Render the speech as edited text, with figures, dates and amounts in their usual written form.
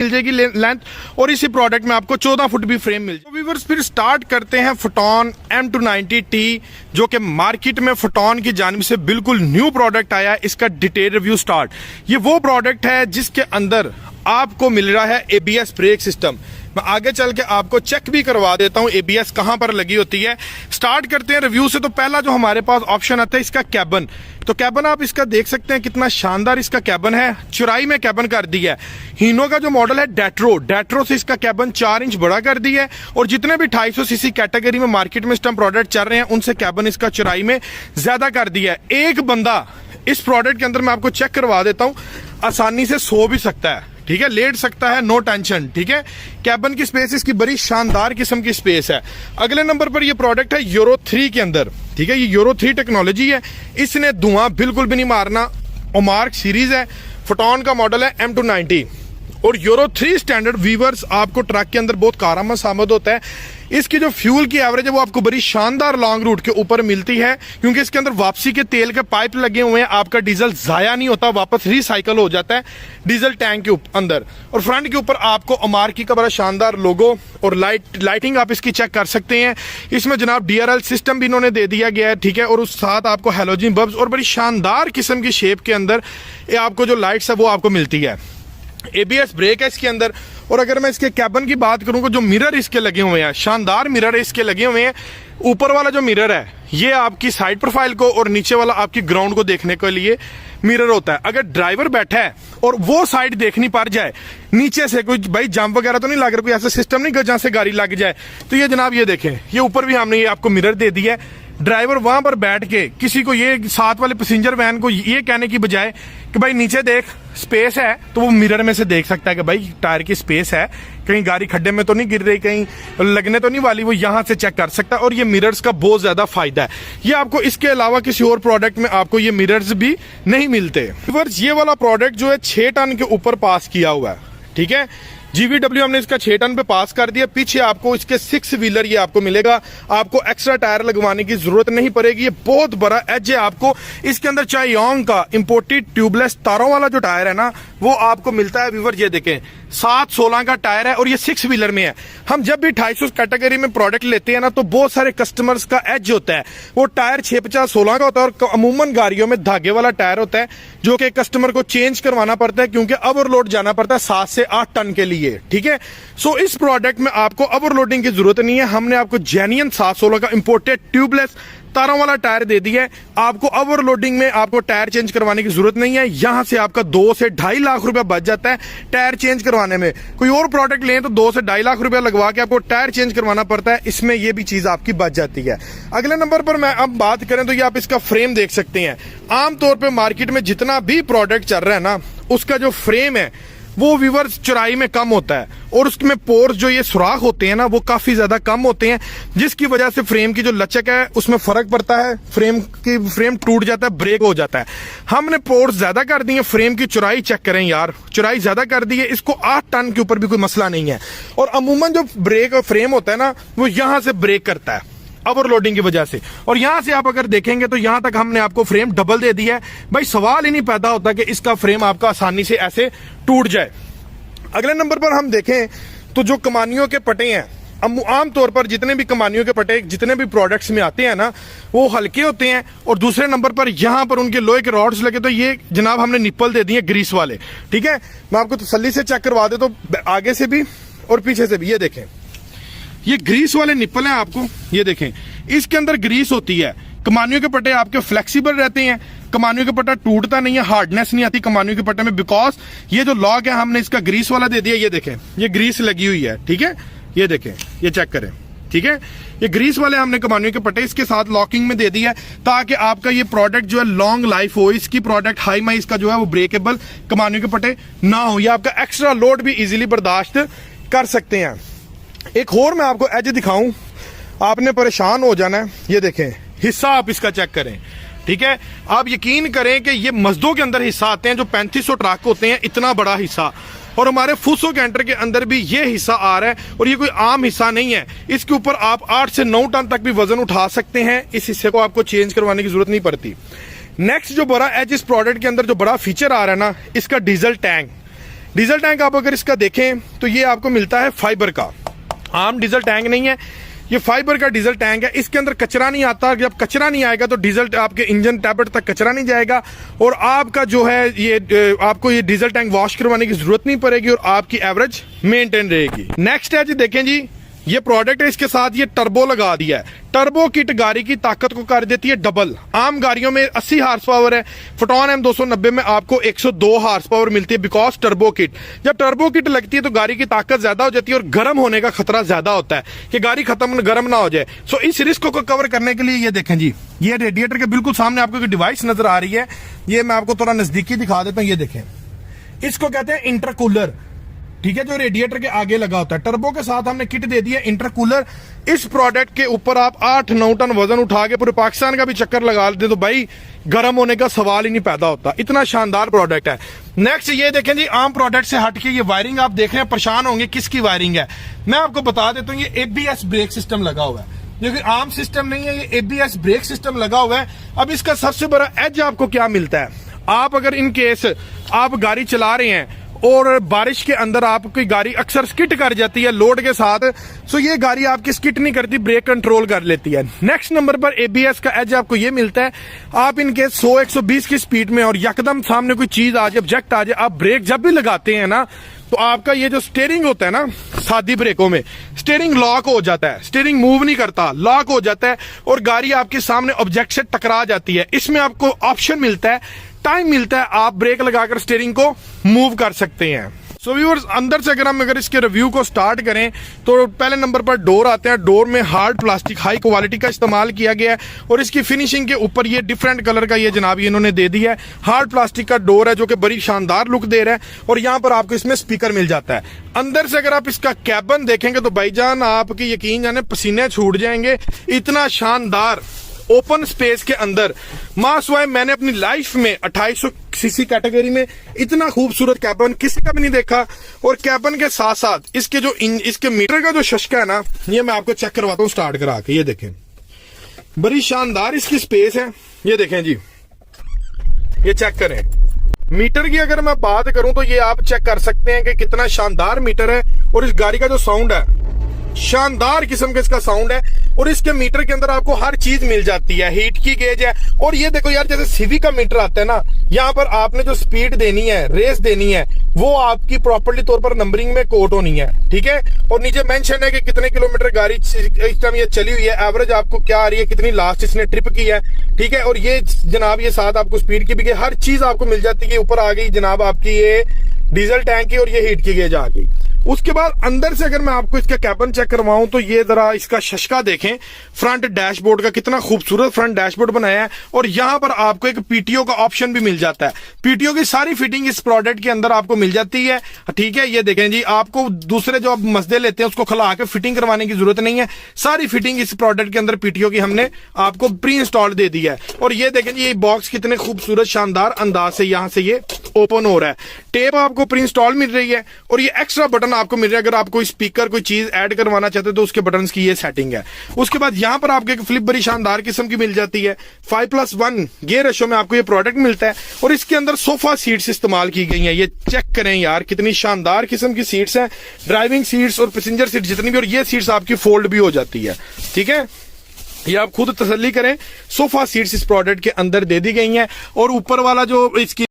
मिल जाएगी लेंथ, और इसी प्रोडक्ट में आपको 14 फुट भी फ्रेम मिल जाएगी। व्यूअर्स फिर स्टार्ट करते हैं फोटोन M290T, जो कि मार्केट में फोटोन की जानिब से बिल्कुल न्यू प्रोडक्ट आया है। इसका डिटेल रिव्यू स्टार्ट। ये वो प्रोडक्ट है जिसके अंदर आपको मिल रहा है ABS ब्रेक सिस्टम। मैं आगे चल के आपको चेक भी करवा देता हूं ABS कहां पर लगी होती है। स्टार्ट करते हैं रिव्यू से। तो पहला जो हमारे पास ऑप्शन आता है इसका कैबन। तो कैबन आप इसका देख सकते हैं कितना शानदार इसका कैबन है, चौड़ाई में कैबन कर दी है। हीनो का जो मॉडल है डेट्रो से इसका कैबन 4 इंच बड़ा कर दी है, और जितने भी 250 सीसी कैटेगरी में मार्केट में इस टाइम प्रोडक्ट चल रहे हैं उनसे कैबन इसका चौड़ाई में ज्यादा कर दिया है। एक बंदा इस प्रोडक्ट के अंदर, मैं आपको चेक करवा देता हूं, आसानी से सो भी सकता है, ठीक है, लेट सकता है, नो टेंशन, ठीक है। कैबन की स्पेस इसकी बड़ी शानदार किस्म की स्पेस है। अगले नंबर पर ये प्रोडक्ट है यूरो 3 के अंदर, ठीक है। ये यूरो 3 टेक्नोलॉजी है, इसने धुआं बिल्कुल भी नहीं मारना। ओमार्क सीरीज है, फोटोन का मॉडल है M290, और यूरो 3 स्टैंडर्ड व्यूअर्स आपको ट्रक के अंदर बहुत कारआमद साबित होता है। इसकी जो फ्यूल की एवरेज है वो आपको बड़ी शानदार लॉन्ग रूट के ऊपर मिलती है, क्योंकि इसके अंदर वापसी के तेल के पाइप लगे हुए हैं। आपका डीजल जाया नहीं होता, वापस रिसाइकल हो जाता है डीजल टैंक के अंदर। और फ्रंट के ऊपर आपको ओमार्की का बड़ा शानदार लोगो और लाइटिंग आप इसकी चेक कर सकते हैं। इसमें जनाब DRL सिस्टम भी इन्होंने दे दिया गया है, ठीक है, और उस साथ आपको हैलोजन बल्ब्स और बड़ी शानदार किस्म की शेप के अंदर ये आपको जो लाइट्स है वो आपको मिलती है। ABS ब्रेक है इसके अंदर। और अगर मैं इसके कैबन की बात करूंगा, जो मिरर इसके लगे हुए हैं, शानदार मिरर इसके लगे हुए हैं। ऊपर वाला जो मिरर है ये आपकी साइड प्रोफाइल को, और नीचे वाला आपकी ग्राउंड को देखने के लिए मिरर होता है। अगर ड्राइवर बैठा है और वो साइड देखनी पड़ जाए, नीचे से कोई भाई जंप वगैरह तो नहीं लग रहा, कोई ऐसा सिस्टम नहीं जहां से गाड़ी लग जाए, तो ये जनाब ये देखें, ये ऊपर भी हमने ये आपको मिरर दे दिया है। ड्राइवर वहां पर बैठ के किसी को, ये साथ वाले पैसेंजर वैन को ये कहने की बजाय कि भाई नीचे देख स्पेस है, तो वो मिरर में से देख सकता है कि भाई टायर की स्पेस है, कहीं गाड़ी खड्डे में तो नहीं गिर रही, कहीं लगने तो नहीं वाली, वो यहां से चेक कर सकता है। और ये मिरर्स का बहुत ज्यादा फायदा है। ये आपको इसके अलावा किसी और प्रोडक्ट में आपको ये मिरर्स भी नहीं मिलते। ये वाला प्रोडक्ट जो है 6 टन के ऊपर पास किया हुआ है, ठीक है। GVW हमने इसका 6 टन पे पास कर दिया। पीछे आपको इसके 6 व्हीलर ये आपको मिलेगा, आपको एक्स्ट्रा टायर लगवाने की जरूरत नहीं पड़ेगी। ये बहुत बड़ा एज है आपको इसके अंदर। चायोंग का इंपोर्टेड ट्यूबलेस तारों वाला जो टायर है ना, वो आपको मिलता है। व्यूअर ये देखें 7/16 का टायर है, और ये 6 व्हीलर में है। हम जब भी 250 कैटेगरी में प्रोडक्ट लेते हैं ना, तो बहुत सारे कस्टमर्स का एज होता है, वो टायर 6/50/16 का होता है, और अमूमन गाड़ियों में धागे वाला टायर होता है, जो कि कस्टमर को चेंज करवाना पड़ता है, क्योंकि ओवरलोड जाना पड़ता है 7 से 8 टन के लिए, ठीक है। सो इस प्रोडक्ट में आपको ओवरलोडिंग की जरूरत नहीं है। हमने आपको जेन्युइन 7/16 का इंपोर्टेड ट्यूबलेस तारों वाला टायर दे दिया है। आपको ओवरलोडिंग में आपको टायर चेंज करवाने की जरूरत नहीं है। यहां से आपका 2 से 2.5 लाख रुपया बच जाता है टायर चेंज करवाने में। कोई और प्रोडक्ट लें तो 2 से 2.5 लाख रुपया लगवा के आपको टायर चेंज करवाना पड़ता है, इसमें ये भी चीज आपकी बच जाती है। अगले नंबर पर मैं अब बात करें तो ये आप इसका फ्रेम देख सकते हैं। आमतौर पर मार्केट में जितना भी प्रोडक्ट चल रहा है ना, उसका जो फ्रेम है वो व्यूअर्स चौड़ाई में कम होता है, और उसमें पोर्स जो ये सुराख होते हैं ना, वो काफी ज्यादा कम होते हैं, जिसकी वजह से फ्रेम की जो लचक है उसमें फर्क पड़ता है। फ्रेम टूट जाता है, ब्रेक हो जाता है। हमने पोर्स ज्यादा कर दिए। फ्रेम की चौड़ाई चेक करें यार, चौड़ाई ज्यादा कर दी है। इसको 8 टन के ऊपर भी कोई मसला नहीं है। और अमूमन जो ब्रेक फ्रेम होता है ना, वो यहां से ब्रेक करता है ओवरलोडिंग की वजह से। और यहां से आप अगर देखेंगे तो यहां तक हमने आपको फ्रेम डबल दे दिया है। भाई सवाल ही नहीं पैदा होता कि इसका फ्रेम आपका आसानी से ऐसे टूट जाए। अगले नंबर पर हम देखें तो जो कमानियों के पटे हैं, आमतौर पर जितने भी कमानियों के पटे जितने भी प्रोडक्ट्स में आते हैं ना, वो हल्के होते हैं। और दूसरे नंबर पर यहां पर उनके लोहे के रॉड्स लगे, तो ये जनाब हमने निप्पल दे दिए ग्रीस वाले, ठीक है। मैं आपको तसल्ली से चेक करवा दे तो आगे से भी और पीछे से भी। ये देखें, ये ग्रीस वाले निप्पल हैं आपको, ये देखें इसके अंदर ग्रीस होती है। कमानियों के पट्टे आपके फ्लेक्सिबल रहते हैं, कमानियों के पट्टा टूटता नहीं है, हार्डनेस नहीं आती कमानियों के पट्टे में, बिकॉज ये जो लॉक है हमने इसका ग्रीस वाला दे दिया। ये देखें ये ग्रीस लगी हुई है, ठीक है, ये देखें, ये चेक करें, ठीक है। ये ग्रीस वाले हमने कमानियों के पट्टे इसके साथ लॉकिंग में दे दिया है, ताकि आपका ये प्रोडक्ट जो है लॉन्ग लाइफ हो। इसकी प्रोडक्ट हाई माई इसका जो है वो ब्रेकेबल कमानियों के पट्टे ना हो, या आपका एक्स्ट्रा लोड भी इजीली बर्दाश्त कर सकते हैं। एक और मैं आपको एज दिखाऊं, आपने परेशान हो जाना है। ये देखें हिस्सा आप इसका चेक करें, ठीक है। आप यकीन करें कि ये मजदों के अंदर हिस्सा आते हैं जो 3500 ट्रक होते हैं, इतना बड़ा हिस्सा। और हमारे फूसो कैंटर के अंदर भी ये हिस्सा आ रहा है, और ये कोई आम हिस्सा नहीं है। इसके ऊपर आप 8 से 9 टन तक भी वजन उठा सकते हैं। इस हिस्से को आपको चेंज करवाने की जरूरत नहीं पड़ती। नेक्स्ट जो बड़ा एज इस प्रोडक्ट के अंदर जो बड़ा फीचर आ रहा है ना, इसका डीजल टैंक। डीजल टैंक आप अगर इसका देखें तो ये आपको मिलता है फाइबर का, आम डीजल टैंक नहीं है, ये फाइबर का डीजल टैंक है। इसके अंदर कचरा नहीं आता, जब कचरा नहीं आएगा तो डीजल आपके इंजन टैबलेट तक कचरा नहीं जाएगा और आपका जो है ये आपको ये डीजल टैंक वॉश करवाने की जरूरत नहीं पड़ेगी और आपकी एवरेज मेंटेन रहेगी। नेक्स्ट है जी, देखें जी ये प्रोडक्ट है, इसके साथ ये टर्बो लगा दिया है। टर्बो किट गाड़ी की ताकत को कर देती है डबल। आम गाड़ियों में 80 हार्स पावर है, फोटोन M290 में आपको 102 हार्स पावर मिलती है बिकॉज टर्बो किट। जब टर्बो किट लगती है तो गाड़ी की ताकत ज्यादा हो जाती है और गर्म होने का खतरा ज्यादा होता है कि गाड़ी खत्म गर्म ना हो जाए। सो इस रिस्क को कवर करने के लिए ये देखें जी, ये रेडिएटर के बिल्कुल सामने आपको एक डिवाइस नजर आ रही है, ये मैं आपको थोड़ा नजदीकी दिखा देता हूँ। ये देखें, इसको कहते हैं इंटरकूलर, ठीक है, जो रेडिएटर के आगे लगा होता है। टर्बो के साथ हमने किट दे दी है इंटरकूलर। इस प्रोडक्ट के ऊपर आप 8-9 टन वजन उठा के पूरे पाकिस्तान का भी चक्कर लगा लेते तो भाई गर्म होने का सवाल ही नहीं पैदा होता। इतना शानदार प्रोडक्ट है। नेक्स्ट ये देखें जी, आम प्रोडक्ट से हटके ये वायरिंग आप देख रहे हैं, परेशान होंगे किसकी वायरिंग है। मैं आपको बता देता हूँ, ये ABS ब्रेक सिस्टम लगा हुआ है, जो कि आम सिस्टम नहीं है, ये ABS ब्रेक सिस्टम लगा हुआ है। अब इसका सबसे बड़ा एज आपको क्या मिलता है, आप अगर इन केस आप गाड़ी चला रहे हैं और बारिश के अंदर आपकी गाड़ी अक्सर स्किट कर जाती है लोड के साथ, सो ये गाड़ी आपकी स्किट नहीं करती, ब्रेक कंट्रोल कर लेती है। नेक्स्ट नंबर पर ABS का एज आपको ये मिलता है, आप इनके 100-120 की स्पीड में और यकदम सामने कोई चीज आ जाए, ऑब्जेक्ट आ जाए, आप ब्रेक जब भी लगाते हैं ना तो आपका ये जो स्टीयरिंग होता है ना, सादी ब्रेकों में स्टीयरिंग लॉक हो जाता है, स्टीयरिंग मूव नहीं करता, लॉक हो जाता है और गाड़ी आपके सामने ऑब्जेक्ट से टकरा जाती है। इसमें आपको ऑप्शन मिलता है, टाइम मिलता है, आप ब्रेक लगाकर स्टीयरिंग को मूव कर सकते हैं। सो व्यूअर्स, अंदर से अगर इसके रिव्यू को स्टार्ट करें तो पहले नंबर पर डोर आते हैं। डोर में हार्ड प्लास्टिक हाई क्वालिटी का इस्तेमाल किया गया है और इसकी फिनिशिंग के ऊपर ये डिफरेंट कलर का ये जनाब इन्होंने दे दिया है। हार्ड प्लास्टिक का डोर है जो कि बड़ी शानदार लुक दे रहा है और यहाँ पर आपको इसमें स्पीकर मिल जाता है। अंदर से अगर आप इसका कैबिन देखेंगे तो भाईजान आपकी यकीन जाने पसीने छूट जाएंगे, इतना शानदार ओपन स्पेस के अंदर मासवाए मैंने अपनी लाइफ में 2800 सीसी कैटेगरी में इतना खूबसूरत कैबिन किसी का भी नहीं देखा। और कैबिन के साथ साथ इसके जो इसके मीटर का जो शशका है ना, ये मैं आपको चेक करवाता हूँ स्टार्ट करा के। ये देखें, बड़ी शानदार इसकी स्पेस है। ये देखें जी, ये चेक करें। मीटर की अगर मैं बात करूं तो ये आप चेक कर सकते हैं कि कितना शानदार मीटर है और इस गाड़ी का जो साउंड है, शानदार किस्म का इसका साउंड है और इसके मीटर के अंदर आपको हर चीज मिल जाती है। हीट की गेज है और ये देखो यार, जैसे सिविक का मीटर आता है ना, यहाँ पर आपने जो स्पीड देनी है, रेस देनी है, वो आपकी प्रॉपर्ली तौर पर नंबरिंग में कोट होनी है, ठीक है। और नीचे मेंशन है कि कितने किलोमीटर गाड़ी इस टाइम ये चली हुई है, एवरेज आपको क्या आ रही है, कितनी लास्ट इसने ट्रिप की है, ठीक है। और ये जनाब ये साथ आपको स्पीड की भी हर चीज आपको मिल जाती है। ऊपर आ गई जनाब आपकी ये डीजल टैंक की और ये हीट की गेज आ गई। उसके बाद अंदर से अगर मैं आपको इसका कैबिन चेक करवाऊं तो ये जरा इसका शशका देखें। फ्रंट डैशबोर्ड का कितना खूबसूरत फ्रंट डैशबोर्ड बनाया है और यहां पर आपको एक PTO का ऑप्शन भी मिल जाता है। PTO की सारी फिटिंग इस प्रोडक्ट के अंदर आपको मिल जाती है, ठीक है। ये देखें जी, आपको दूसरे जो आप मसदे लेते हैं उसको खिला के फिटिंग करवाने की जरूरत नहीं है। सारी फिटिंग इस प्रोडक्ट के अंदर PTO की हमने आपको प्री इंस्टॉल्ड दे दी है। और ये देखें जी, ये बॉक्स कितने खूबसूरत शानदार अंदाज से यहां से ये ओपन हो रहा है। टेप आपको प्री इंस्टॉल मिल रही है और ये एक्स्ट्रा बटन आपको मिल रहा है। अगर आप कोई स्पीकर कोई चीज ऐड करवाना चाहते हैं तो उसके बटन्स की ये सेटिंग है। उसके बाद यहां पर आपको एक फ्लिप बड़ी शानदार किस्म की मिल जाती है। 5+1 गियर रेशो में आपको ये प्रोडक्ट मिलता है और इसके अंदर सोफा सीट्स इस्तेमाल की गई हैं। ये चेक करें यार, कितनी शानदार किस्म की सीट्स हैं, ड्राइविंग सीट्स और पैसेंजर सीट जितनी भी, और ये सीट्स आपकी फोल्ड भी हो जाती है, ठीक है। ये आप खुद तसल्ली करें, सोफा सीट्स इस प्रोडक्ट के अंदर दे दी गई हैं। और ऊपर वाला जो इसकी